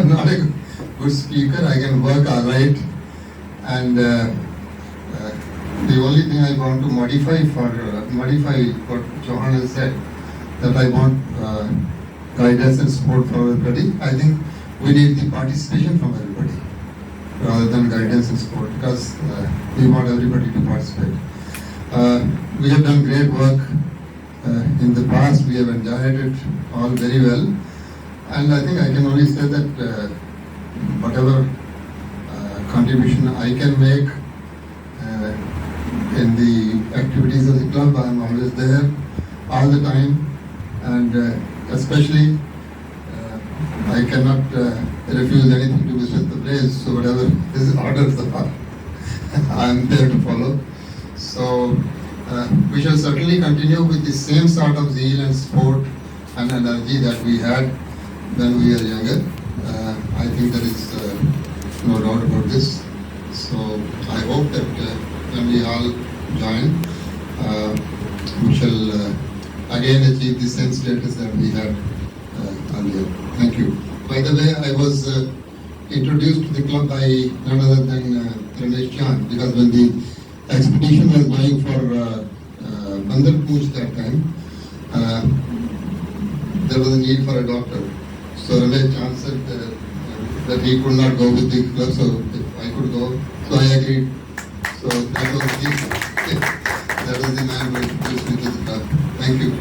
not a good speaker. I can work all right, and the only thing I want to modify what Chauhan has said, that I want guidance and support from everybody. I think we need the participation from everybody rather than guidance and support, because we want everybody to participate. We have done great work in the past. We have enjoyed it all very well, and I think I can only say that whatever contribution I can make in the activities of the club, I am always there all the time, and especially I cannot refuse anything to visit the place, so whatever his orders are, I am there to follow. So we shall certainly continue with the same sort of zeal and support and energy that we had when we were younger. I think there is no doubt about this. So I hope that when we all join, we shall again achieve the same status that we had earlier. Thank you. By the way, I was introduced to the club by none other than Ramesh Chand, because when the expedition was going for Bandar Pooch that time, there was a need for a doctor. So Ramesh Chand said that he could not go with the club, so if I could go, so I agreed. So that was the man who introduced me to the club. Thank you.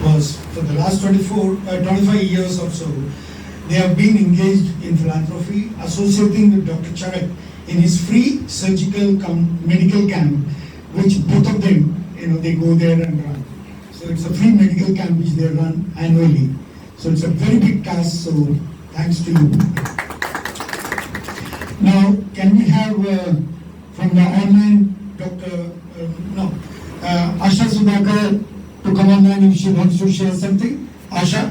Was for the last 25 years or so, they have been engaged in philanthropy, associating with Dr. Charak in his free surgical medical camp, which both of them, they go there and run. So it's a free medical camp which they run annually. So it's a very big task, so thanks to you. Now, can we have from the online Asha Sudhakar to come online if she wants to share something? Asha?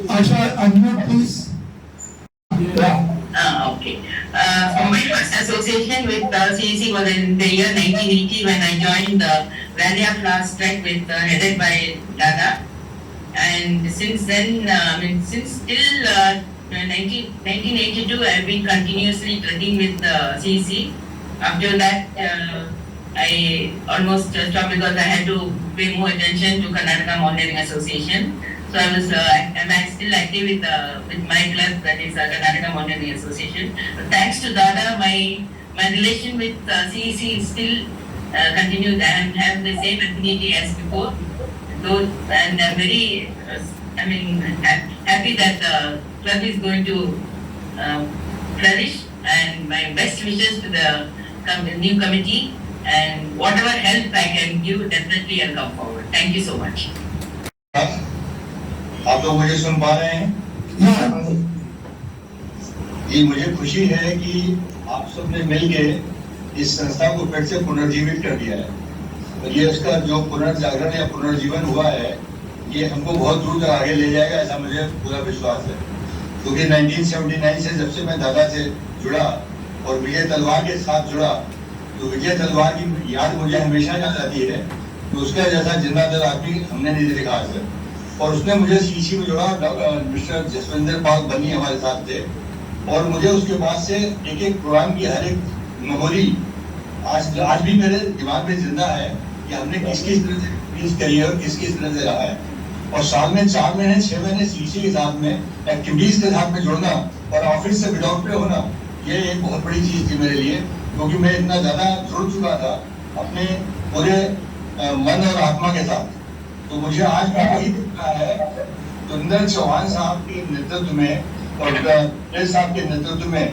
Asha, unmute please. Okay. So my first association with CEC was in the year 1980 when I joined the Valia Fast Track with headed by Dada. And since then, since till 1982, I have been continuously trekking with CEC. After that, I almost stopped because I had to pay more attention to Karnataka Mountaineering Association. So I'm still active with my club, that is Karnataka Mountaineering Association. But thanks to Dada, my relation with CEC is still continued and have the same affinity as before. So, and I'm very, happy that the club is going to flourish, and my best wishes to the new committee, and whatever help I can give, definitely I'll come forward. Thank you so much. आप लोग मुझे सुन पा रहे हैं? ये मुझे खुशी है कि आप सबने मिलके इस संस्था को फिर से पुनर्जीवित कर दिया है। तो ये उसका जो पुनर्जागरण या पुनर्जीवन हुआ है, ये हमको बहुत दूर तक आगे ले जाएगा, ऐसा मुझे पूरा विश्वास है। क्योंकि 1979 से जब से मैं दादा से जुड़ा और विजय तलवार के साथ जुड़ा, तो विजय तलवार की याद मुझे हमेशा याद आती है। तो उसका जैसा जिंदा दिल आदमी हमने नहीं देखा आज तक। और उसने मुझे सीसी में जोड़ा। मिस्टर जसविंदर पाल बनी हमारे साथ थे, और मुझे उसके बाद से एक एक प्रोग्राम की हर एक मेमोरी आज भी मेरे दिमाग में जिंदा है कि हमने किस तरह से पीस करी है और किस तरह से रहा है। और साल में 4 महीने 6 महीने सीसी के साथ में एक्टिविटीज के साथ में जुड़ना और ऑफिस से विदाउट पे होना, ये एक बहुत बड़ी चीज थी मेरे लिए, क्योंकि मैं इतना ज्यादा जुड़ चुका था अपने पूरे मन और आत्मा के साथ। तो मुझे आज भी वही दिख रहा है, सुंदर चौहान साहब के नेतृत्व में और प्रेस साहब के नेतृत्व में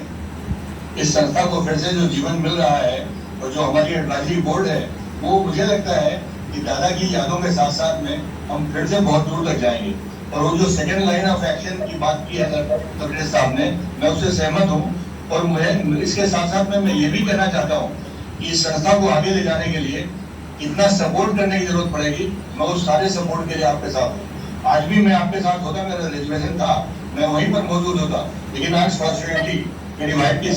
इस संस्था को फिर से जो जीवन मिल रहा है, और जो हमारी एडवाइजरी बोर्ड है, वो मुझे लगता है कि दादा की यादों के साथ साथ में हम फिर से बहुत दूर तक जाएंगे। और वो जो सेकेंड लाइन ऑफ एक्शन की बात की है प्रेस साहब ने, मैं उससे सहमत हूँ। और मुझे इसके साथ साथ में मैं ये भी कहना चाहता हूँ कि इस संस्था को आगे ले जाने के लिए इतना सपोर्ट करने की जरूरत पड़ेगी। मैं उस सारे सपोर्ट के लिए आपके साथ हूँ। आज भी मैं आपके साथ होता, मेरा रिजर्वेशन था, मैं वहीं पर मौजूद होता, लेकिन आज फॉर्चुनेटली मेरी वाइफ की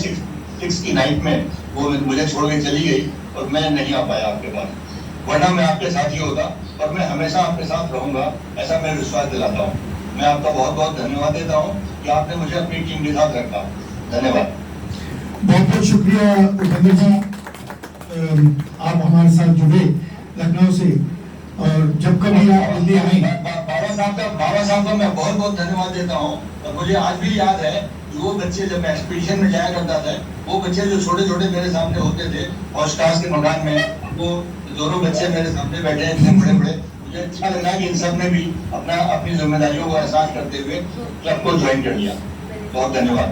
6 की नाइट में वो मुझे छोड़ के चली गई, और मैं नहीं आ पाया आपके पास, वरना मैं आपके साथ ही होता और मैं हमेशा आपके साथ रहूंगा, ऐसा मैं विश्वास दिलाता हूँ। मैं आपका बहुत बहुत धन्यवाद देता हूँ कि आपने मुझे अपनी टीम के साथ रखा। धन्यवाद। बहुत बहुत शुक्रिया उपेंद्र जी, आप हमारे साथ जुड़े लखनऊ से, और जब कभी आप दिल्ली आए। बाबा साहब का मैं बहुत बहुत धन्यवाद देता हूँ। और मुझे आज भी याद है कि वो बच्चे जब मैं एक्सपीडिशन में जाया करता था, वो बच्चे जो छोटे छोटे मेरे सामने होते थे और स्टार्स के मकान में, वो दोनों बच्चे मेरे सामने बैठे हैं, इतने बड़े बड़े। मुझे अच्छा लगा कि इन सब ने भी अपनी जिम्मेदारियों को एहसास करते हुए क्लब को ज्वाइन कर लिया। बहुत धन्यवाद।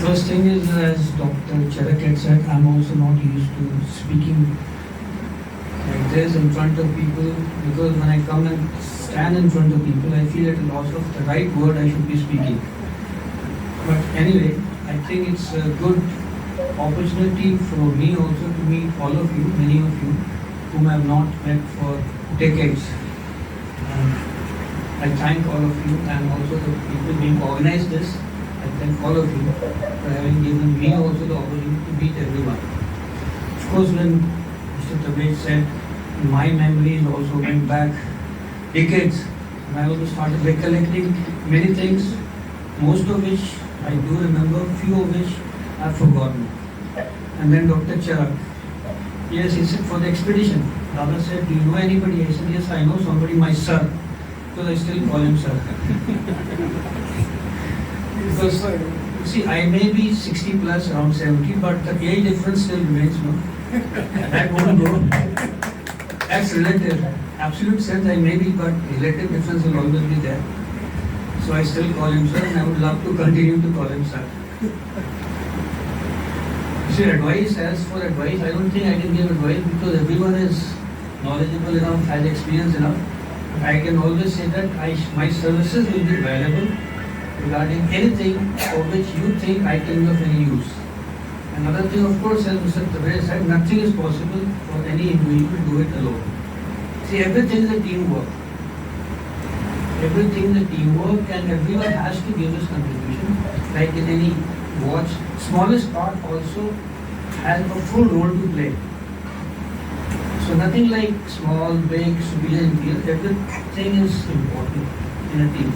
First thing is, as Dr. Charak had said, I'm also not used to speaking like this in front of people, because when I come and stand in front of people, I feel at a loss of the right word I should be speaking. But anyway, I think it's a good opportunity for me also to meet all of you, many of you, whom I have not met for decades. I thank all of you, and also the people being organized this. I thank all of you for having given me also the opportunity to meet everyone. Of course, when Mr. Tabej said, my memories also went back decades, and I also started recollecting many things, most of which I do remember, few of which I've forgotten. And then Dr. Charak, yes, he said for the expedition. Dada said, do you know anybody? I said, yes, I know somebody, my sir, because I still call him sir. Because, you see, I may be 60 plus, around 70, but the age difference still remains, no? That won't go. That's relative. Absolute sense I may be, but relative difference will always be there. So I still call him sir, and I would love to continue to call him sir. You see, advice, as for advice, I don't think I can give advice because everyone is knowledgeable enough, has experience enough. But I can always say that my services will be valuable regarding anything for which you think I can be of any use. Another thing, of course, as Mr. Tabej said, nothing is possible for any individual to do it alone. See, everything is a teamwork. Everything is a teamwork, and everyone has to give his contribution. Like in any watch, smallest part also has a full role to play. So nothing like small, big, superior, inferior. Everything is important in a team.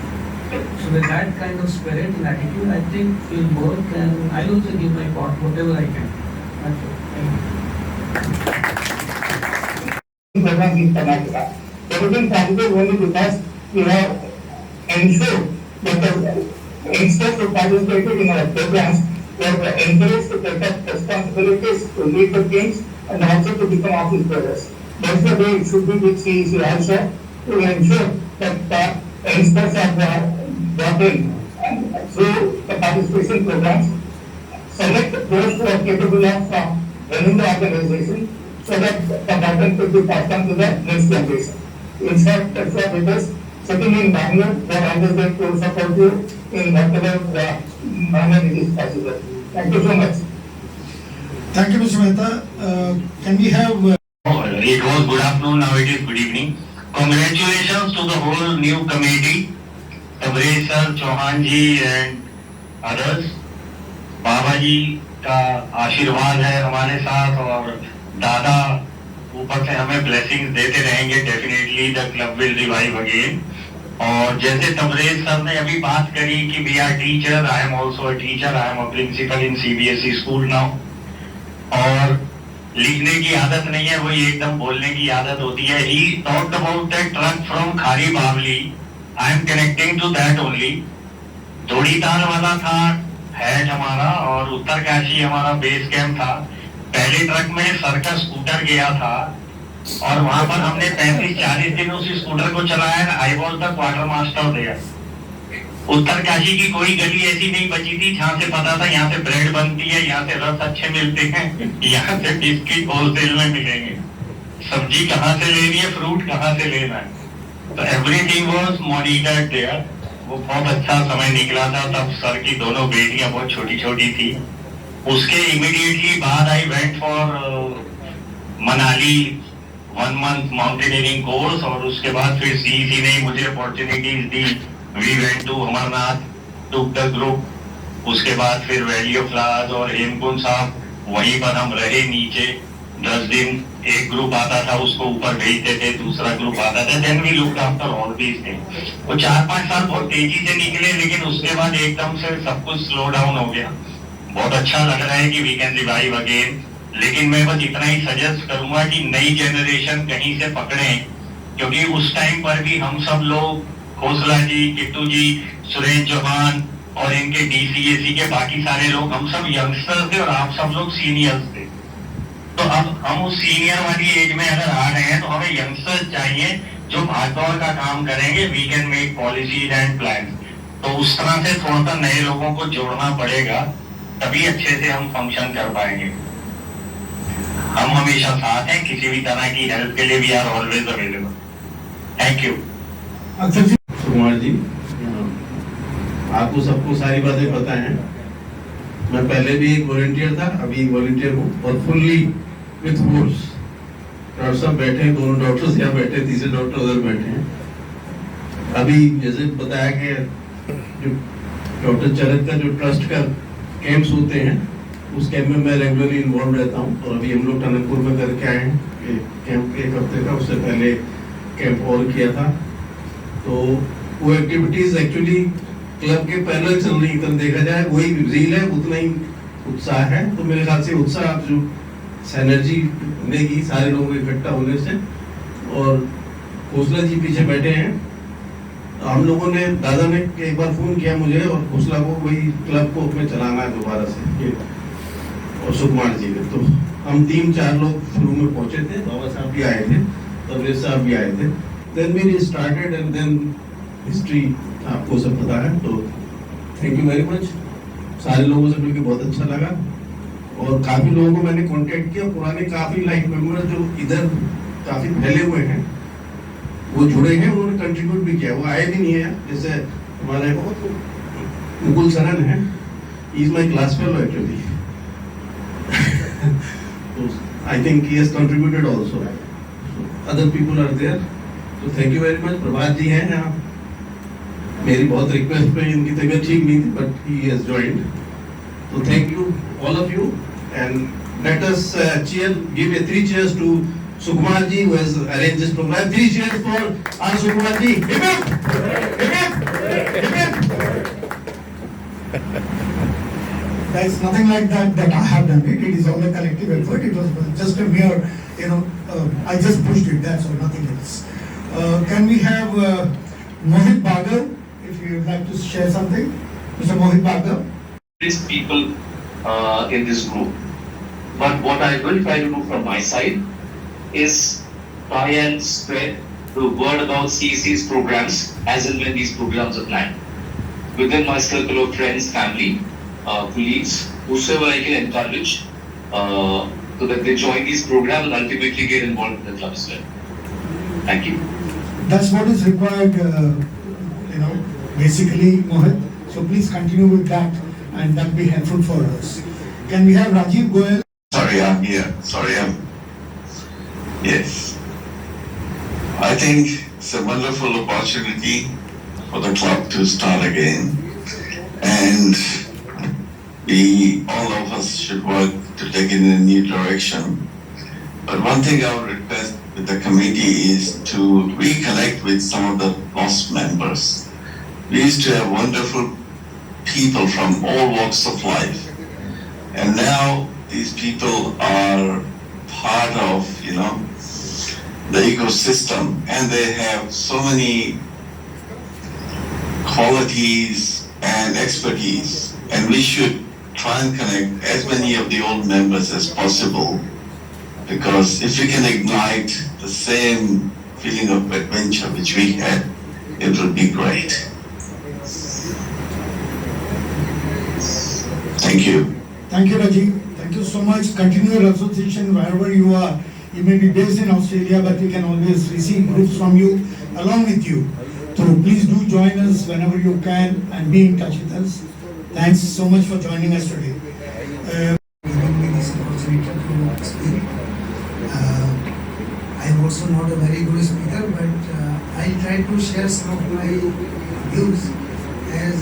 So with that kind of spirit and attitude, I think we'll work, and I'll also give my part, whatever I can. That's it. Program in Karnataka. Everything possible only because we have ensured that the youngsters who participated in our programs were encouraged to take up responsibilities to lead the teams and also to become office bearers. That's the way it should be with CEC also, to ensure that the youngsters are brought in through the participation programs, select those who are capable of running the organization, so that the burden could be passed on to the next generation. In short, that's what it is. Sitting in Bangalore, we are always there to support you in whatever manner it is possible. Thank you so much. Thank you, Mr. Mehta. Can we have... It was good afternoon, now it is good evening. Congratulations to the whole new committee, Tabrej sir, Chauhan ji and others. बाबा जी का आशीर्वाद है हमारे साथ, और दादा ऊपर से हमें ब्लेसिंग्स देते रहेंगे. Definitely the club will revive again. और जैसे तबरेज सर ने अभी बात करी कि we are teacher, I am also a teacher, I am a principal in CBSE school now. और लिखने की आदत नहीं है, वही एकदम बोलने की आदत होती है. He talked about that truck from Khari Baoli. I am connecting to that only. धोड़ीतार वाला था हेड हमारा, और उत्तरकाशी हमारा बेस कैंप था. पहले ट्रक में सर का स्कूटर गया था, और वहां पर हमने 35-40 दिन उस स्कूटर को चलाया. I was the quarter master there. Uttarkashi की कोई गली ऐसी नहीं बची थी जहाँ से पता था यहाँ से ब्रेड बनती है, यहाँ से रस अच्छे मिलते हैं, यहाँ से बिस्किट होलसेल में मिलेंगे, सब्जी कहाँ से लेनी है, फ्रूट कहाँ से लेना है. तो एवरीथिंग वाज मॉनिटर्ड देयर. वो बहुत अच्छा समय निकला था. तब सर की दोनों बेटियां बहुत छोटी छोटी थी. उसके इमीडिएटली बाद I went for Manali 1 month mountaineering course, और उसके बाद फिर CEC ने मुझे अपॉर्चुनिटीज दी. We went to Amarnath, took the group. उसके बाद फिर वैली ऑफ फ्लावर्स और हेमकुंड साहब वहीं पर हम रहे नीचे 10 दिन। एक ग्रुप आता था, उसको ऊपर भेजते थे, दूसरा ग्रुप आता था, then we looked after all these things. वो 4-5 साल बहुत तेजी से निकले, लेकिन उसके बाद एकदम से सब कुछ स्लो डाउन हो गया। बहुत अच्छा लग रहा है कि वी कैन रिवाइव अगेन, लेकिन मैं बस इतना ही सजेस्ट करूंगा कि नई जनरेशन कहीं से पकड़ें, क्योंकि उस टाइम पर भी हम सब लोग, खोसला जी, किट्टू जी, सुरेश चौहान और इनके डीसीएसी के बाकी सारे लोग, हम सब यंगस्टर्स थे और आप सब लोग सीनियर्स थे। तो अब हम उस सीनियर वाली एज में अगर आ रहे हैं तो हमें यंगस्टर्स चाहिए जो भागदौड़ का काम करेंगे। We can make policies and plan. तो उस तरह से थोड़ा सा नए लोगों को जोड़ना पड़ेगा, तभी अच्छे से हम फंक्शन कर पाएंगे। हम हमेशा साथ हैं, किसी भी तरह की हेल्प के लिए we are always available. Thank you. Kumar ji, आपको सबको सारी बातें पता हैं। मैं पहले भी एक वॉलंटियर था, अभी वॉलंटियर हूँ और फुल्ली विथ फोर्स। डॉक्टर साहब बैठे हैं, दोनों डॉक्टर्स यहाँ बैठे हैं, तीसरे डॉक्टर उधर बैठे हैं। अभी जैसे बताया कि जो डॉक्टर चरक का जो ट्रस्ट का कैंप्स होते हैं, उस कैंप में मैं रेगुलरली इन्वॉल्व रहता हूँ। और अभी हम लोग टनकपुर में करके आए हैं कैंप एक हफ्ते का, उससे पहले कैंप और किया था। तो वो एक्टिविटीज एक्चुअली क्लब के पैनल चल रही, तरह देखा जाए वही रील है, उतना ही उत्साह है। तो मेरे ख्याल से उत्साह जो एनर्जी मिलेगी सारे लोगों के इकट्ठा होने से। और खोसला जी पीछे बैठे हैं, हम लोगों ने, दादा ने एक बार फोन किया मुझे और खोसला को वही क्लब को उसमें चलाना है दोबारा से, और सुकुमार जी ने। तो हम 3-4 लोग शुरू में पहुंचे थे, बाबा साहब भी आए थे, तबरेज साहब भी आए थे। Then we started and then history आपको सब पता है। तो थैंक यू वेरी मच। सारे लोगों से मिलकर बहुत अच्छा लगा और काफी लोगों को मैंने कांटेक्ट किया, पुराने काफी लाइफ मेंबर जो इधर काफी फैले हुए हैं वो जुड़े हैं, उन्होंने कंट्रीब्यूट भी किया। वो आए भी नहीं है, जैसे हमारे मुकुल सरन है, he is my class fellow actually. I think he has contributed also. Other people are there, तो thank you very much. Prabhat ji हैं यहाँ, मेरी बहुत रिक्वेस्ट पे, इनकी तबीयत ठीक नहीं थी बट ही हैज जॉइंड। तो thank you all of you and let us cheer, give a 3 cheers to Sukumar ji who has arranged this program. 3 cheers for our Sukumar ji. Hip hip, hip hip, hip hip. There is nothing like that I have done it. It is all a collective effort. It was just a mere, I just pushed it. That's all, nothing else. Can we have Mohit Bhagar, if you would like to share something? Mr. Mohit Bhagar. These people in this group. But what I will try to do from my side is try and spread the word about CEC's programs as and when these programs are planned within my circle of friends, family, colleagues, whosoever I can encourage so that they join these programs and ultimately get involved in the club as well. Thank you. That's what is required, basically, Mohit. So please continue with that and that will be helpful for us. Can we have Rajiv Goyal? Sorry, I'm here. Yes. I think it's a wonderful opportunity for the club to start again. And all of us should work to take it in a new direction. But one thing I would request with the committee is to reconnect with some of the lost members. We used to have wonderful people from all walks of life. And now these people are part of, the ecosystem, and they have so many qualities and expertise, and we should try and connect as many of the old members as possible, because if we can ignite the same feeling of adventure which we had, it will be great. Thank you. Thank you, Rajiv. Thank you so much. Continue your association wherever you are. You may be based in Australia, but we can always receive groups from you along with you. So please do join us whenever you can and be in touch with us. Thanks so much for joining us today. Giving me this opportunity to speak. I am also not a very good speaker, but I try to share some of my views as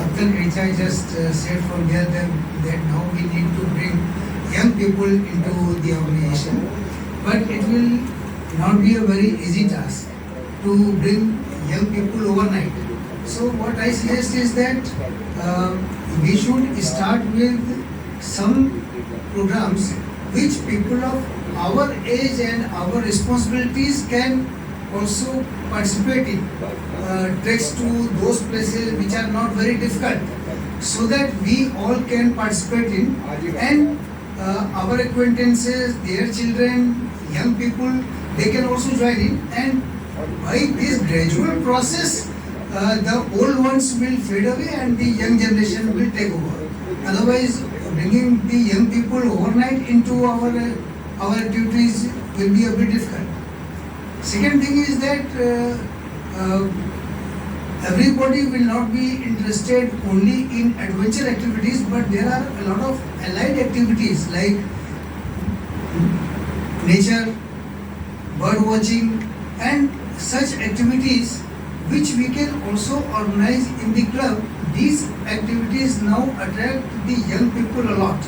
Captain Richa just said from here that now we need to bring young people into the organization, but it will not be a very easy task to bring young people overnight. So what I suggest is that we should start with some programs which people of our age and our responsibilities can also participate in. Treks to those places which are not very difficult, so that we all can participate in, and our acquaintances, their children, young people, they can also join in, and by this gradual process the old ones will fade away and the young generation will take over. Otherwise, bringing the young people overnight into our activities will be a bit difficult. Second thing is that everybody will not be interested only in adventure activities, but there are a lot of allied activities like nature, bird watching, and such activities which we can also organize in the club. These activities now attract the young people a lot.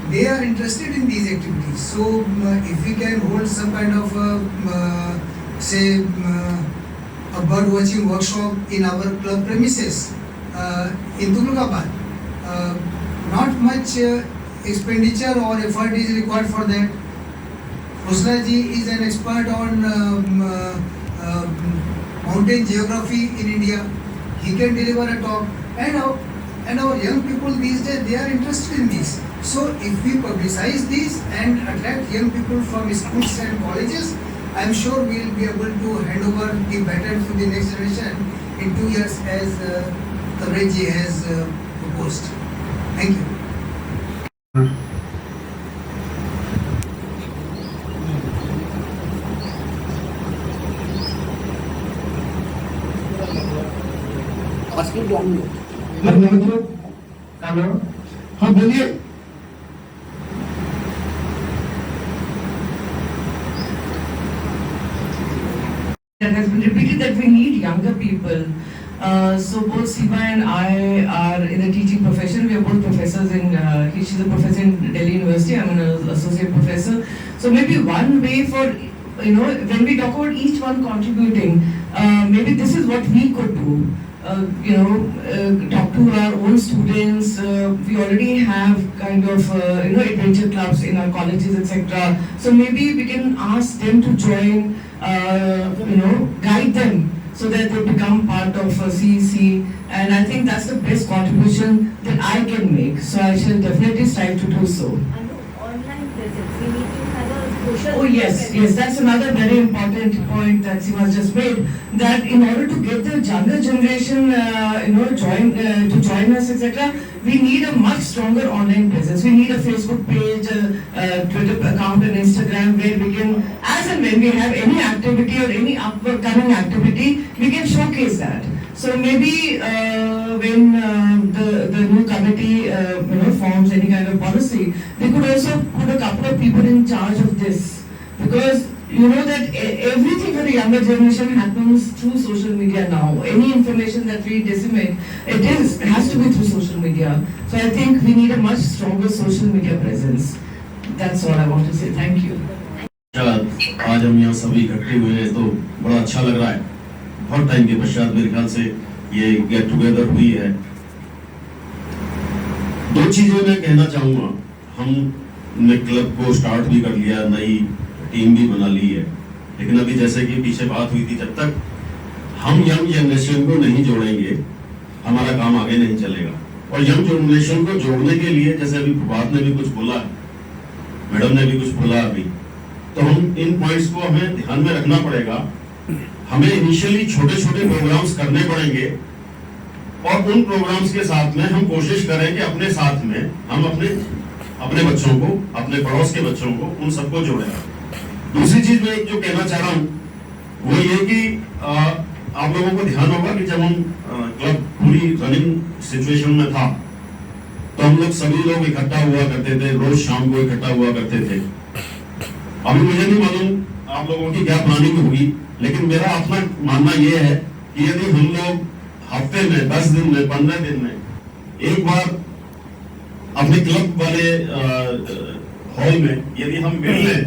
They are interested in these activities. So if we can hold some kind of a bird watching workshop in our club premises in Tughlaqabad, not much expenditure or effort is required for that. Khosla ji is an expert on mountain geography in India. He can deliver a talk, and our young people these days, they are interested in this. So if we publicize this and attract young people from schools and colleges, I am sure we will be able to hand over the baton to the next generation in 2 years, as Tabrez ji has proposed. Thank you. Hello, हाँ बोलिए। It has been repeated that we need younger people. So both Seema and I are in the teaching profession. We are both professors in. She's a professor in Delhi University. I'm an associate professor. So maybe one way for when we talk about each one contributing, maybe this is what we could do. Talk to our own students. We already have kind of adventure clubs in our colleges, etc. So maybe we can ask them to join. Guide them so that they become part of CEC, and I think that's the best contribution that I can make. So I shall definitely strive to do so. And online presence, we need to have a social. Oh yes, that's another very important point that Seema just made. That in order to get the younger generation, join us, etc., we need a much stronger online presence. We need a Facebook page, a Twitter account, and Instagram, where we can, as and when we have any activity or any upcoming activity, we can showcase that. So maybe when the new committee forms any kind of policy, they could also put a couple of people in charge of this, because you know that everything for the younger generation happens through social media now. Any information that we disseminate, it has to be through social media. So I think we need a much stronger social media presence. That's all I want to say. Thank you. आज हम यहाँ सभी इकट्ठे हुए हैं तो बड़ा अच्छा लग रहा है। बहुत टाइम के पश्चात मेरे ख्याल से ये गेट टुगेदर हुई है। दो चीजें मैं कहना चाहूँगा। हमने क्लब को स्टार्ट भी कर लिया, नई टीम भी बना ली है, लेकिन अभी जैसे कि पीछे बात हुई थी, जब तक हम यंग जनरेशन को नहीं जोड़ेंगे हमारा काम आगे नहीं चलेगा। और यंग जनरेशन को जोड़ने के लिए, जैसे अभी प्रभात ने भी कुछ बोला, मैडम ने भी कुछ बोला अभी, तो हम इन पॉइंट्स को हमें ध्यान में रखना पड़ेगा। हमें इनिशियली छोटे छोटे प्रोग्राम्स करने पड़ेंगे और उन प्रोग्राम्स के साथ में हम कोशिश करें कि अपने साथ में हम अपने बच्चों को, अपने पड़ोस के बच्चों को, उन सबको जोड़ें। दूसरी चीज मैं जो कहना चाह रहा हूँ वो ये कि आप लोगों को ध्यान होगा कि जब हम क्लब पूरी रनिंग सिचुएशन में था तो हम लोग सभी लोग इकट्ठा हुआ करते थे, रोज शाम को इकट्ठा हुआ करते थे। अभी मुझे नहीं मालूम आप लोगों की क्या प्लानिंग होगी, लेकिन मेरा अपना मानना यह है कि यदि हम लोग हफ्ते में, 10 दिन में, 15 दिन में एक बार अपने क्लब वाले हॉल में यदि हम मिल लें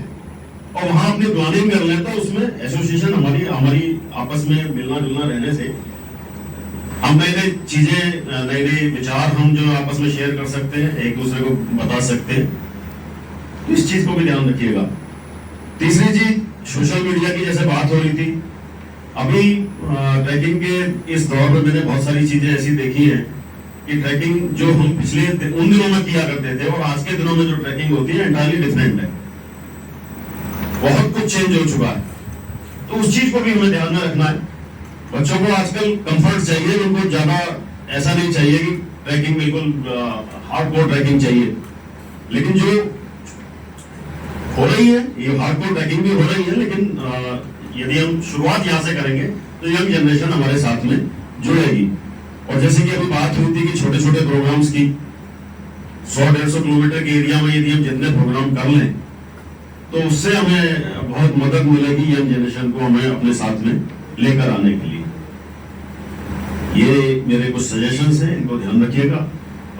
और वहां अपनी प्लानिंग कर लें, तो उसमें एसोसिएशन हमारी आपस में मिलना जुलना रहने से हम नई नई चीजें, नए नए विचार हम जो आपस में शेयर कर सकते हैं, एक दूसरे को बता सकते हैं। तो इस चीज को भी ध्यान रखिएगा। तीसरी चीज, सोशल मीडिया की जैसे बात हो रही थी, अभी ट्रैकिंग के इस दौर में मैंने बहुत सारी चीजें ऐसी देखी हैं कि ट्रैकिंग जो हम पिछले उन दिनों में किया करते थे और आज के दिनों में जो ट्रैकिंग होती है एंटायरली डिफरेंट है। बहुत कुछ चेंज हो चुका है, तो उस चीज को भी हमें ध्यान में रखना है। बच्चों को आजकल कंफर्ट चाहिए, उनको ज्यादा ऐसा नहीं चाहिए कि ट्रैकिंग बिल्कुल हार्डकोर ट्रैकिंग चाहिए, लेकिन जो हो रही है ये हार्डकोर ट्रैकिंग भी हो रही है, लेकिन यदि हम शुरुआत यहाँ से करेंगे तो यंग जनरेशन हमारे साथ में जुड़ेगी। और जैसे कि अभी बात हुई थी कि छोटे छोटे प्रोग्राम्स की, 100-150 किलोमीटर के एरिया में यदि हम जितने प्रोग्राम कर लें तो उससे हमें बहुत मदद मिलेगी यंग जनरेशन को हमें अपने साथ में लेकर आने के लिए। ये मेरे कुछ सजेशंस हैं, इनको ध्यान रखिएगा।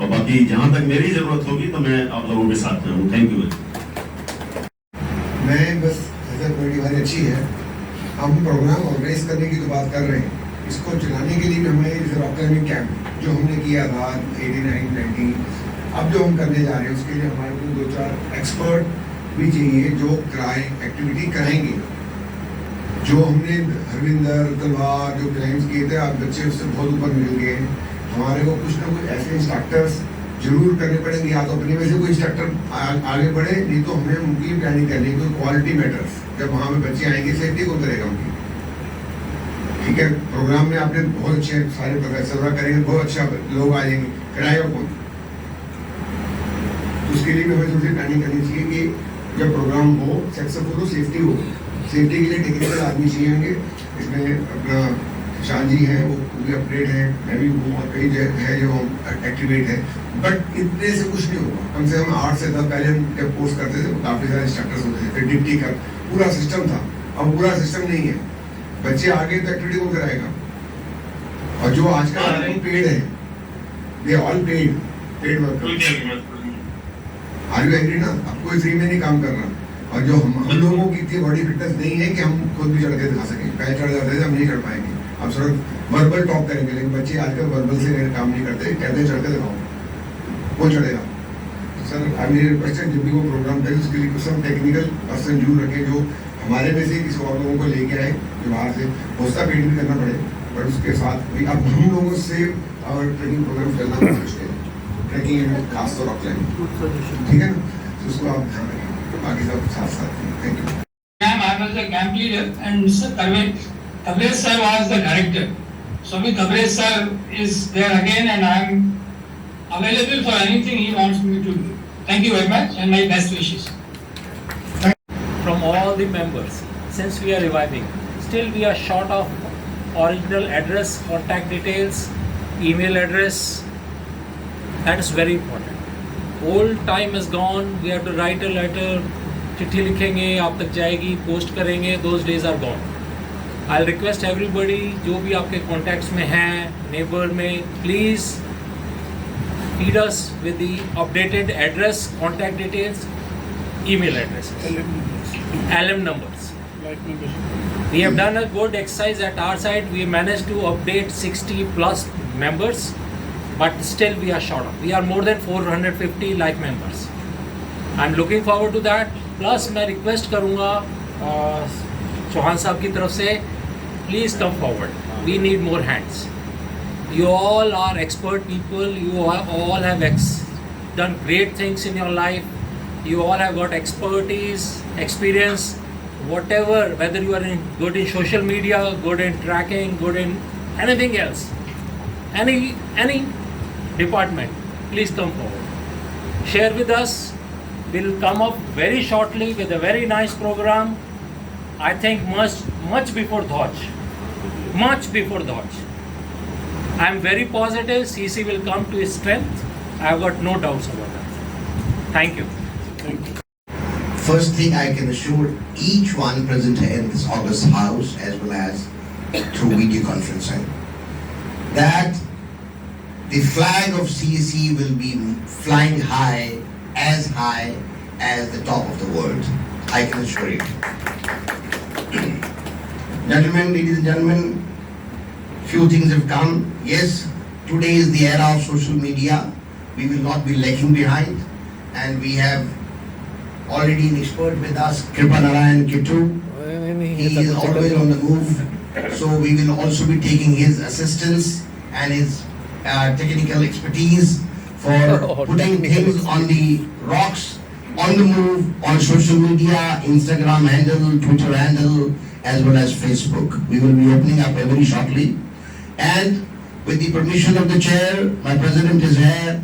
और बाकी जहां तक मेरी जरूरत होगी तो मैं आप लोगों के साथ में हूँ। Thank you. मैं बस कमेटी हमारी अच्छी है, हम प्रोग्राम ऑर्गेनाइज करने की तो बात कर रहे हैं, इसको चलाने के लिए भी हमें जैसे रॉक क्लाइंबिंग कैंप जो हमने किया था 89-90, अब जो हम करने जा रहे हैं उसके लिए हमारे को 2-4 एक्सपर्ट भी चाहिए जो एक्टिविटी कराएंगे। जो हमने हरविंदर तलवार जो क्लाइंब्स किए थे, आप बच्चे उससे बहुत ऊपर मिल गए। हमारे को कुछ ना कुछ ऐसे इंस्ट्रक्टर्स जरूर करने पड़ेंगे, या तो अपनी वजह से कोई इंस्ट्रक्टर आगे बढ़े, नहीं तो हमें उनकी प्लानिंग करनी है। क्वालिटी मैटर्स, जब वहाँ पे बच्चे आएंगे सेफ्टी कौन करेगा उनकी? ठीक है, प्रोग्राम में आपने बहुत अच्छे सारे प्रोफेसर करेंगे, बहुत अच्छा लोग आ जाएंगे, कराएगा कौन? तो उसके लिए भी हमें थोड़ी प्लानिंग करनी चाहिए कि जब प्रोग्राम हो सक्सेसफुल हो, सेफ्टी हो। सेफ्टी के लिए टेक्निकल आदमी चाहिए होंगे। इसमें अपना शान जी हैं, वो भी अपडेट है, मैं भी हूँ, और कई है जो एक्टिवेट है, बट इतने से कुछ नहीं होगा। कम से कम 8 से 10 पहले हम जब कोर्स करते थे काफ़ी सारे इंस्ट्रक्टर्स होते थे, फिर डिप्टी का पूरा सिस्टम था। अब पूरा सिस्टम नहीं है, बच्चे आगे तो एक्टिविटी को कराएगा। और जो आजकल पेड है, they all paid worker. Are you agree ना? अब कोई फ्री में नहीं काम कर रहा। और जो हम लोगों की इतनी बॉडी फिटनेस नहीं है कि हम खुद भी चढ़ के दिखा सकें। पहले चढ़ जाते थे, हम नहीं चढ़ पाएंगे। अब सिर्फ वर्बल टॉक करेंगे, लेकिन बच्चे आजकल वर्बल से काम नहीं करते, कहते हैं चढ़ के दिखाओ, कौन चढ़ेगा? तो सर आई मेरी रिक्वेस्ट है, जब भी वो प्रोग्राम करें उसके लिए कुछ सब टेक्निकल पर्सन जरूर रखें, जो हमारे में से किसी और लोगों को लेके आए, जो बाहर से होस्ता पेड भी करना पड़े, पर उसके साथ भी अब हम लोगों से और ट्रेनिंग प्रोग्राम चलना सोचते हैं, ट्रैकिंग खासतौर पर प्लानिंग, ठीक है ना? तो उसको आप ध्यान रखें, बाकी सब साथ साथ। Thank you. I was the camp leader and Mr. Tabret sir was the director. So Tabret sir is there again and I am available for anything he wants me to do. Thank you very much and my best wishes. From all the members, since we are reviving, still we are short of original address, contact details, email address. That is very important. Old time is gone. We have to write a letter. चिट्ठी लिखेंगे, आप तक जाएगी, post करेंगे, those days are gone. I'll request everybody, जो भी आपके contacts में हैं, neighbor में, please feed us with the updated address, contact details, email addresses, LM numbers. We have done a good exercise at our side. We managed to update 60 plus members, but still we are short of. We are more than 450 like members. I'm looking forward to that. Plus मैं request करूँगा चौहान साहब की तरफ से, please come forward, we need more hands. You all are expert people, you all have done great things in your life, you all have got expertise, experience, whatever, whether you are good in social media, good in tracking, good in anything else, any department, please come forward. Share with us. We'll come up very shortly with a very nice program. I think much before Dhwaj. Much before Dhwaj. I'm very positive CC will come to his strength. I've got no doubts about that. Thank you. First thing I can assure each one present in this August house as well as through video conferencing, that the flag of CEC will be flying high as the top of the world. I can assure you. Gentlemen, ladies and gentlemen, few things have come. Yes, today is the era of social media. We will not be lagging behind, and we have already an expert with us, Kripa Narayan Kittu. He is always on the move, so we will also be taking his assistance and his technical expertise for putting things on the rocks, on the move, on social media, Instagram handle, Twitter handle, as well as Facebook. We will be opening up very shortly. And with the permission of the chair, my president is here,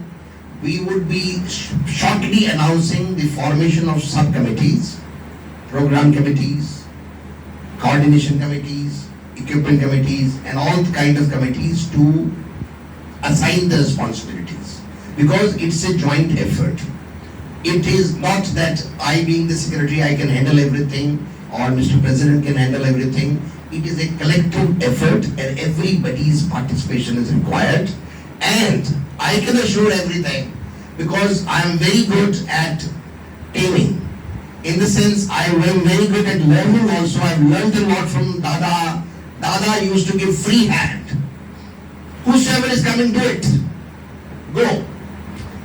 we would be shortly announcing the formation of subcommittees, program committees, coordination committees, equipment committees, and all kind of committees to assign the responsibilities. Because it's a joint effort. It is not that I, being the secretary, I can handle everything, or Mr. President can handle everything. It is a collective effort, and everybody's participation is required. And I can assure everything, because I am very good at taming. In the sense, I am very good at learning also. I've learned a lot from Dada. Dada used to give free hand. Whosoever is coming, do it. Go.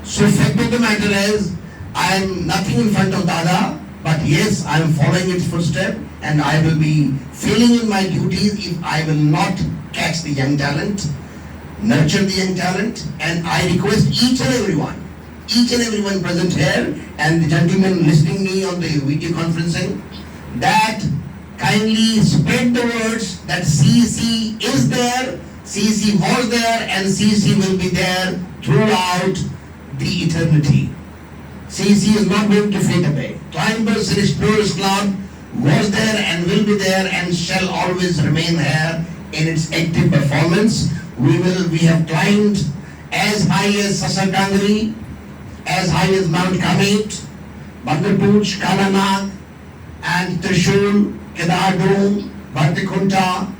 So fact of the matter is, I am nothing in front of Dada, but yes, I am following its footsteps, and I will be failing in my duties if I will not catch the young talent, nurture the young talent, and I request each and everyone present here, and the gentlemen listening me on the video conferencing, that kindly spread the words that CEC is there, CEC was there, and CEC will be there throughout the eternity. CEC is not going to fade away. Climbers and Explorers Club was there and will be there and shall always remain here in its active performance. We have climbed as high as Sasakangri, as high as Mount Kamit, Bandarpuch, Kalanag, and Trishul, Kedar Dome, Bhartikunta,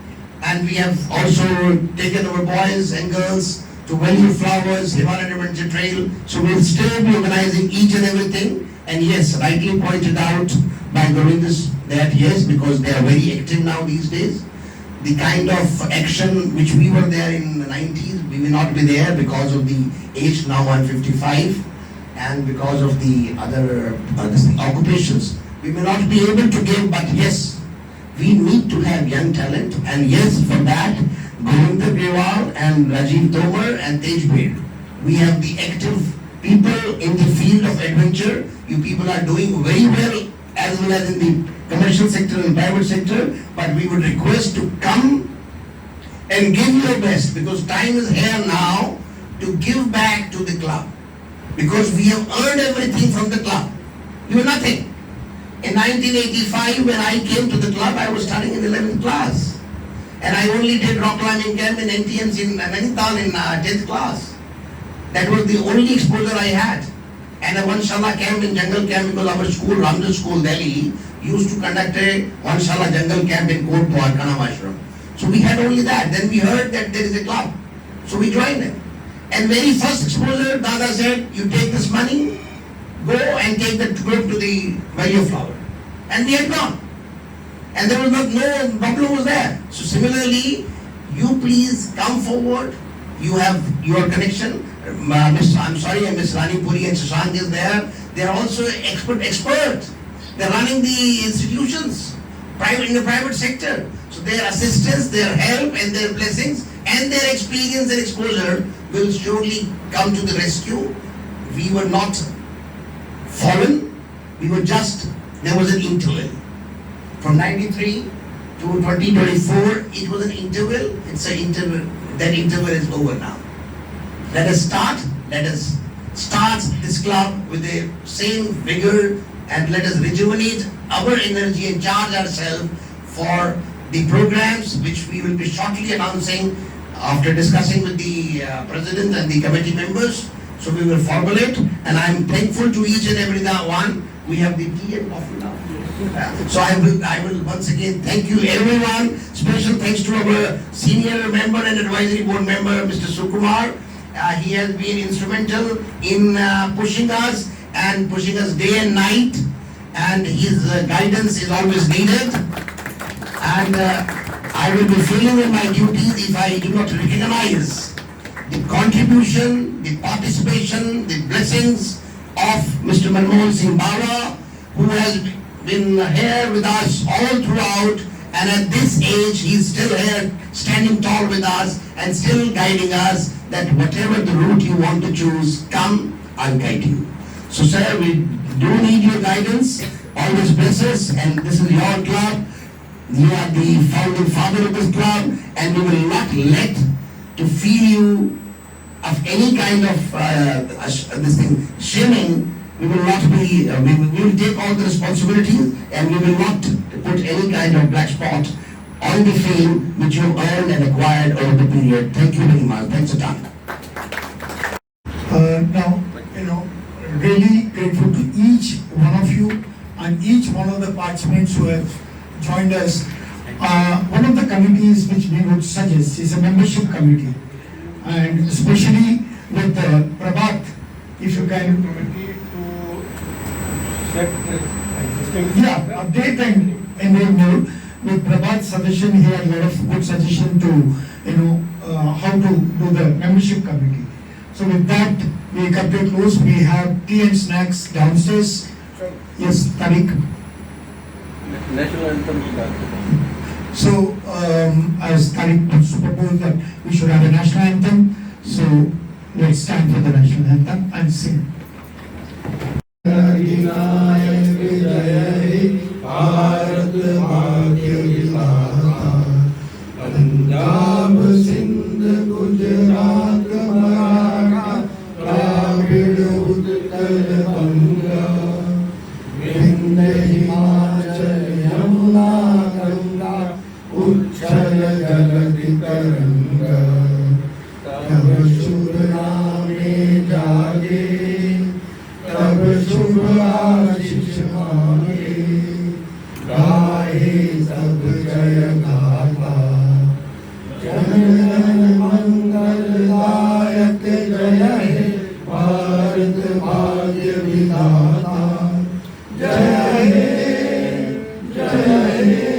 and we have also taken our boys and girls to Valley of Flowers, Himalayan Adventure Trail. So we'll still be organizing each and everything. And yes, rightly pointed out by Govindus that yes, because they are very active now these days, the kind of action which we were there in the 90s, we will not be there because of the age. Now I'm 55, and because of the other occupations, we may not be able to give, but yes, we need to have young talent, and yes, for that, Govinda Grewal and Rajiv Tomar and Tej Bhed, we have the active people in the field of adventure. You people are doing very well, as well as in the commercial sector and private sector, but we would request to come and give your best, because time is here now to give back to the club, because we have earned everything from the club. You are nothing. In 1985, when I came to the club, I was studying in 11th class. And I only did rock climbing camp in NTMC in Nainital in 10th class. That was the only exposure I had. And a Vanshala camp in jungle camp, because our school, Ramdal School, Delhi, used to conduct a Vanshala jungle camp in Kotpur, Kanam Ashram. So we had only that. Then we heard that there is a club. So we joined it. And very first exposure, Dada said, you take this money, go and take the group to the Valley of Flower. And we had gone. And there was no problem was there. So similarly, you please come forward. You have your connection. Miss Rani Puri and Shashank is there. They are also expert. They are running the institutions, in the private sector. So their assistance, their help, and their blessings, and their experience and exposure will surely come to the rescue. We were not fallen. We were just, there was an interval. From 93 to 2024, it was an interval. It's an interval. That interval is over now. Let us start this club with the same vigor, and let us rejuvenate our energy and charge ourselves for the programs which we will be shortly announcing after discussing with the President and the committee members. So we will formulate, and I am thankful to each and every one We have the tea and coffee now. So I will once again thank you everyone. Special thanks to our senior member and advisory board member, Mr. Sukumar. He has been instrumental in pushing us day and night, and his guidance is always needed. And I will be failing in my duties if I do not recognize the contribution, the participation, the blessings of Mr. Manmohan Singh Bawla, who has been here with us all throughout, and at this age he is still here standing tall with us and still guiding us that whatever the route you want to choose, come, I'll guide you. So sir, we do need your guidance, always bless us, and this is your club. You are the founding father of this club, and we will not let to feel you of any kind of this thing shaming. We will not be. We will take all the responsibilities, and we will not put any kind of black spot on the fame which you have earned and acquired over the period. Thank you very much. Thanks a ton. Now, really grateful to each one of you and each one of the participants who have joined us. One of the committees which we would suggest is a membership committee, and especially with Prabhat, if you can update and enable with Prabhat's suggestion. He had a lot of good suggestion to how to do the membership committee. So with that, we come to a close. We have tea and snacks downstairs. Yes, Tariq. National anthem. So, as Tariq proposed that we should have a national anthem, so let's stand for the national anthem and sing. Punjab Sindh Gujarat Maratha Dravida Utkal Banga Vindhya Himachal Yamuna Ganga उच्छल जलधि तरंगा तब शुभ नामे जागे तब शुभ आशीष मांगे गाहे सब जय गाथा जनगण मंगलदायक जय हे भारत भाग्य विधाता जय हे जय हे